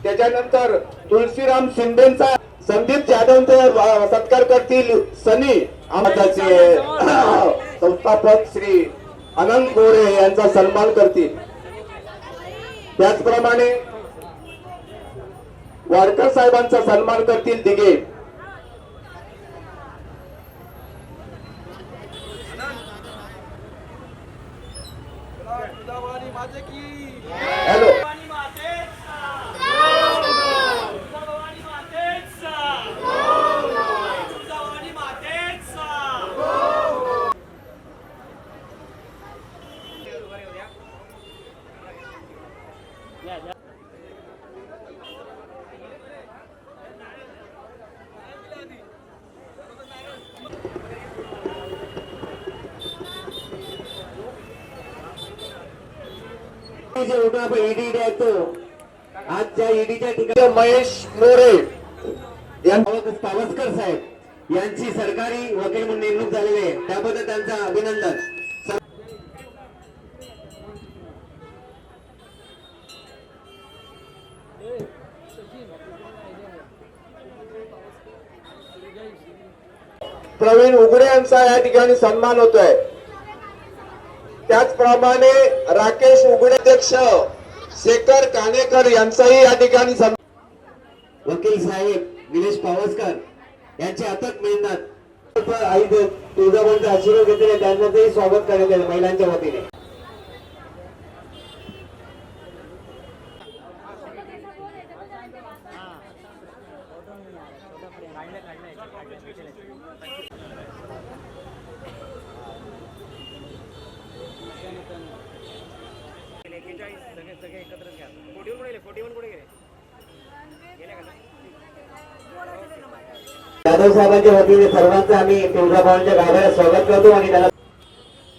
त्याच्यानंतर तुलसीराम शिंदेचा संदीप जाधवचा सत्कार करतील सनी आमदारचे संस्थापक श्री अनंत गोरे यांचा सन्मान करतील। त्याचप्रमाणे वाडकर साहेबांचा सन्मान करतील दिघे। हॅलो ईडी आहे तो आजच्या ईडीच्या ठिकाणी महेश मोरे पावसकर साहेब यांची सरकारी वकील म्हणून नेमणूक झालेली आहे, त्याबद्दल त्यांचं अभिनंदन। प्रवीण उगडे यांचा या ठिकाणी सन्मान होतोय। त्याचप्रमाणे राकेश उगडे अध्यक्ष शेखर कानेकर यांचाही या ठिकाणी वकील साहेब निलेश पावसकर यांची अथक मेहनत आई तुळजाभवानीचा आशीर्वाद घेतलेले त्यांचं स्वागत करण्यात येईल महिलांच्या वतीने। यादव साहेबांच्या वतीने सर्वांचं आम्ही तुळजाभवानीच्या गाभाऱ्यात स्वागत करतो आणि त्याला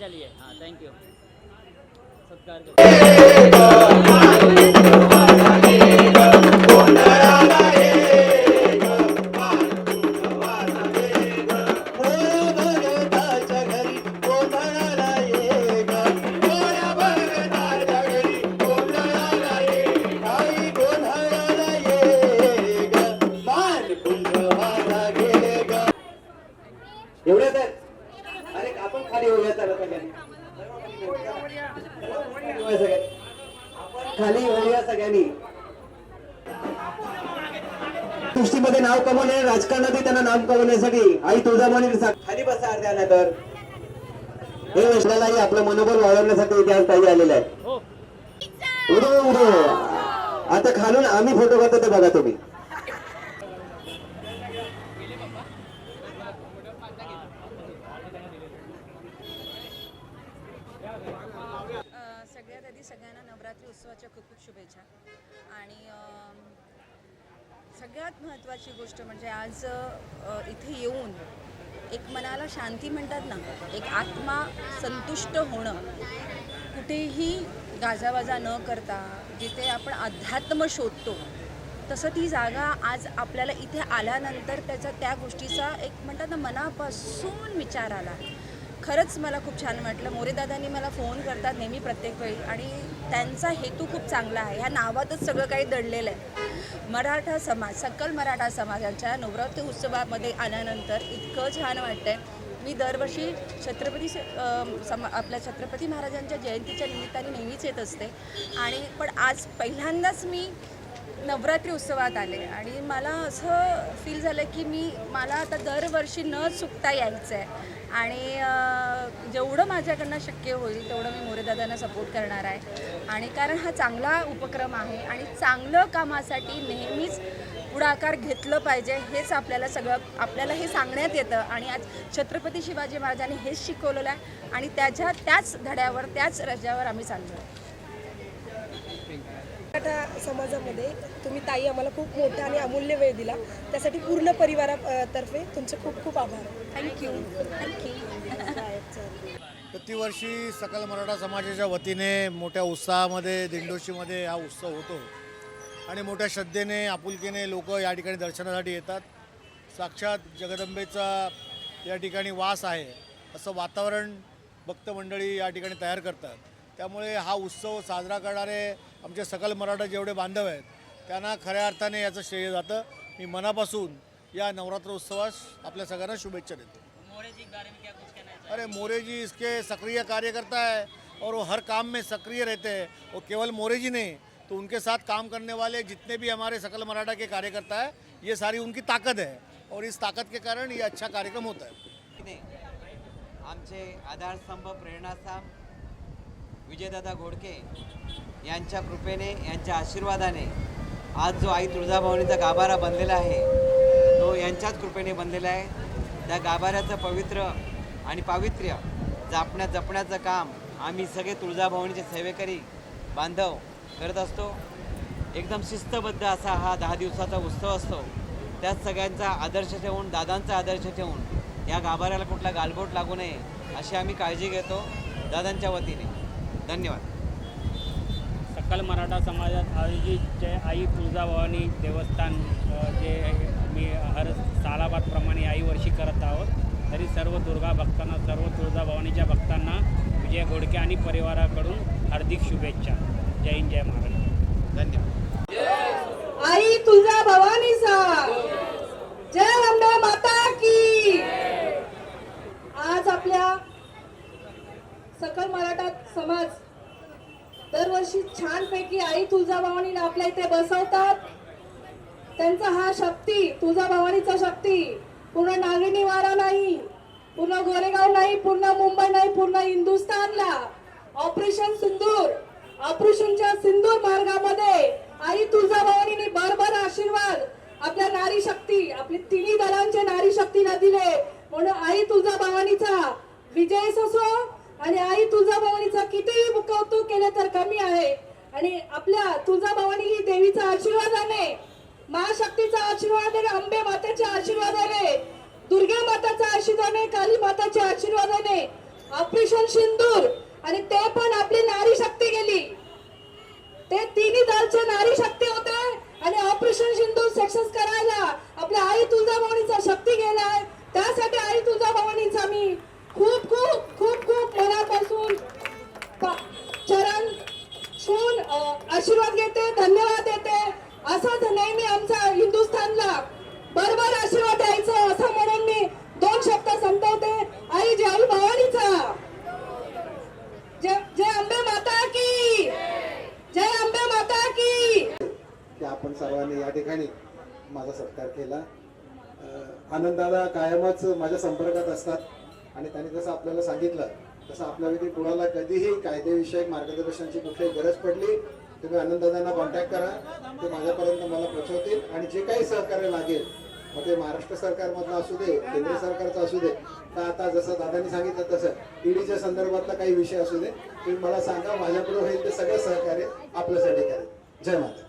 चलिए हाँ थैंक यू सत्कार एवढ्याच आहे। अरे आपण खाली होऊया चला सगळ्यांनी खाली होऊया सगळ्यांनी। कुस्तीमध्ये नाव कमवणे राजकारणातही त्यांना नाम कमवण्यासाठी आई तुळजाभवानी खाली बसा अर्ध्या नाही तर हे वैष्णालाही आपलं मनोबल वाढवण्यासाठी इथे आज ताई आलेला आहे। उडो उडो आता खालून आम्ही फोटो करतो ते बघा तुम्ही। सगळ्यात आधी सगळ्यांना नवरात्री उत्सवाच्या खूप खूप शुभेच्छा। आणि सगळ्यात महत्त्वाची गोष्ट म्हणजे आज इथे येऊन एक मनाला शांती म्हणतात ना, एक आत्मा संतुष्ट होणं, कुठेही गाजावाजा न करता जिथे आपण अध्यात्म शोधतो तसं ती जागा आज आपल्याला इथे आल्यानंतर त्या गोष्टीचा एक म्हणतात ना मनापासून विचार आला। खरंच मला खूप छान वाटलं। मोरेदादांनी मला फोन करतात नेहमी प्रत्येक वेळी आणि त्यांचा हेतू खूप चांगला आहे। ह्या नावातच सगळं काही दडलेलं आहे। मराठा समाज सकल मराठा समाजाच्या नवरात्री उत्सवामध्ये आल्यानंतर इतकं छान वाटतंय। मी दरवर्षी आपल्या छत्रपती महाराजांच्या जयंतीच्या निमित्ताने नेहमीच येत असते आणि पण आज पहिल्यांदाच मी नवरात्री उत्सवात आले आणि मला असं फील झालं की मला आता दरवर्षी न चुकता यायचं आहे आणि जेवढं माझ्याकडनं शक्य होईल तेवढं मी मोरेदादांना सपोर्ट करणार आहे। आणि कारण हा चांगला उपक्रम आहे आणि चांगलं कामासाठी नेहमीच पुढाकार घेतलं पाहिजे हेच आपल्याला हे सांगण्यात येतं आणि आज छत्रपती शिवाजी महाराजांनी हेच शिकवलेलं आहे आणि त्याच धड्यावर त्याच रज्यावर आम्ही चाललो आहे। मराठा समाजामध्ये तुम्ही ताई आम्हाला खूप मोठा आणि अमूल्य वेळ दिला, त्यासाठी पूर्ण परिवारातर्फे तुमचे खूप खूप आभार। थँक्यू। प्रतिवर्षी सकल मराठा समाजाच्या वतीने मोठ्या उत्साहामध्ये दिंडोशीमध्ये हा उत्सव होतो आणि मोठ्या श्रद्धेने आपुलकीने लोक या ठिकाणी दर्शनासाठी येतात। साक्षात जगदंबेचा या ठिकाणी वास आहे असं वातावरण भक्त मंडळी या ठिकाणी तयार करतात। त्यामुळे हा उत्सव साजरा करणारे आमचे सकल मराठा जेवढे बांधव आहेत त्यांना खऱ्या अर्थाने याचं श्रेय जातं। मी मनापासून या नवरात्र उत्सवास आपल्या सगळ्यांना शुभेच्छा देतो। मोरे जी के बारे में क्या कुछ कहना है? अरे मोरे जी इसके सक्रिय कार्यकर्ता है और वो हर काम में सक्रिय रहते हैं। और केवल मोरे जी नहीं तो उनके साथ काम करने वाले जितने भी हमारे सकल मराठा के कार्यकर्ता है ये सारी उनकी ताकत है और इस ताकत के कारण ये अच्छा कार्यक्रम होता है। आमचे आधारस्तंभ प्रेरणास्थान विजयदादा घोडके यांच्या कृपेने यांच्या आशीर्वादाने आज जो आई तुळजाभवानीचा गाभारा बनलेला आहे तो यांच्याच कृपेने बनलेला आहे। त्या गाभाऱ्याचं पवित्र आणि पावित्र्य जपण्याचं काम आम्ही सगळे तुळजाभवानीचे सेवेकरी बांधव करत असतो। एकदम शिस्तबद्ध असा हा 10 दिवसाचा उत्सव असतो। त्यात सगळ्यांचा आदर्श ठेवून दादांचा आदर्श ठेवून या गाभाऱ्याला कुठला गालबोट लागू नये अशी आम्ही काळजी घेतो दादांच्या वतीने। धन्यवाद। सकल मराठा समाजात आयोजित जय आई तुळजाभवानी देवस्थान जे मी हर सालाबादप्रमाणे याही वर्षी करत आहोत, तरी सर्व दुर्गा भक्तांना सर्व तुळजाभवानीच्या भक्तांना विजय घोडके आणि परिवाराकडून हार्दिक शुभेच्छा। जय हिंद जय महाराष्ट्र। धन्यवाद। आई तुळजाभवानीचा जय, अंबे माता की सकल मराठा समाज दरवर्षी छानपैकी आई तुळजाभवानीला आपल्या इथे बसवतात. त्यांचा हा शक्ती, तुळजाभवानीचा शक्ती पूर्ण नागरी निवारा नाही, पूर्ण गोरेगाव नाही, पूर्ण मुंबई नाही, पूर्ण हिंदुस्थानला ऑपरेशन सिंदूर, ऑपरेशनच्या सिंदूर मार्गामध्ये आई तुळजाभवानीने भरभर आशीर्वाद आपल्या नारी शक्ती, आपली तिन्ही दलांच्या नारी शक्तीला दिले. म्हणून आई तुळजाभवानीचा विजय असो आणि आई तुळजाभवानीचा कितीही कौतुक केले तर कमी आहे. आणि आपल्या तुळजाभवानी ही देवीचा आशीर्वादाने, महाशक्तीचा आशीर्वादाने, अंबे मातेच्या आशीर्वादाने, दुर्गा माताच्या आशीर्वादाने, काली माताच्या आशीर्वादाने ऑपरेशन सिंदूर, आणि ते पण आपली नारी शक्ती गेली. ते तिन्ही दलचे नारी शक्ती होते आणि ऑपरेशन सिंदूर सक्सेस करायला आपल्या आई तुळजाभवानीचा शक्ती गेलाय. त्यासाठी आई तुळजाभवानीचा मी खूप खूप खूप खूप मनापासून चरण छून आशीर्वाद घेते, धन्यवाद देते. असंच नेहमी आमचा हिंदुस्थानला बरोबर आशीर्वाद द्यायचं असं म्हणून मी 2 शब्द संपवते. आई जय भवानीचा, जय अंबे माता की, जय अंबे माता की. की आपण सर्वांनी या ठिकाणी माझा सत्कार केला. आनंददादा कायमच माझ्या संपर्कात असतात आणि त्यांनी जसं आपल्याला सांगितलं तसं आपल्या व्यक्ती कुणाला कधीही कायदेविषयक मार्गदर्शनाची कुठलीही गरज पडली तुम्ही आनंददादांना कॉन्टॅक्ट करा, ते माझ्यापर्यंत मला पोहोचवतील आणि जे काही सहकार्य लागेल मग ते महाराष्ट्र सरकारमधलं असू दे, केंद्र सरकारचं असू दे, तर आता जसं दादांनी सांगितलं तसं ईडीच्या संदर्भातला काही विषय असू दे, तुम्ही मला सांगा, माझ्याकडे होईल ते सगळं सहकार्य आपल्यासाठी करेल. जय माता.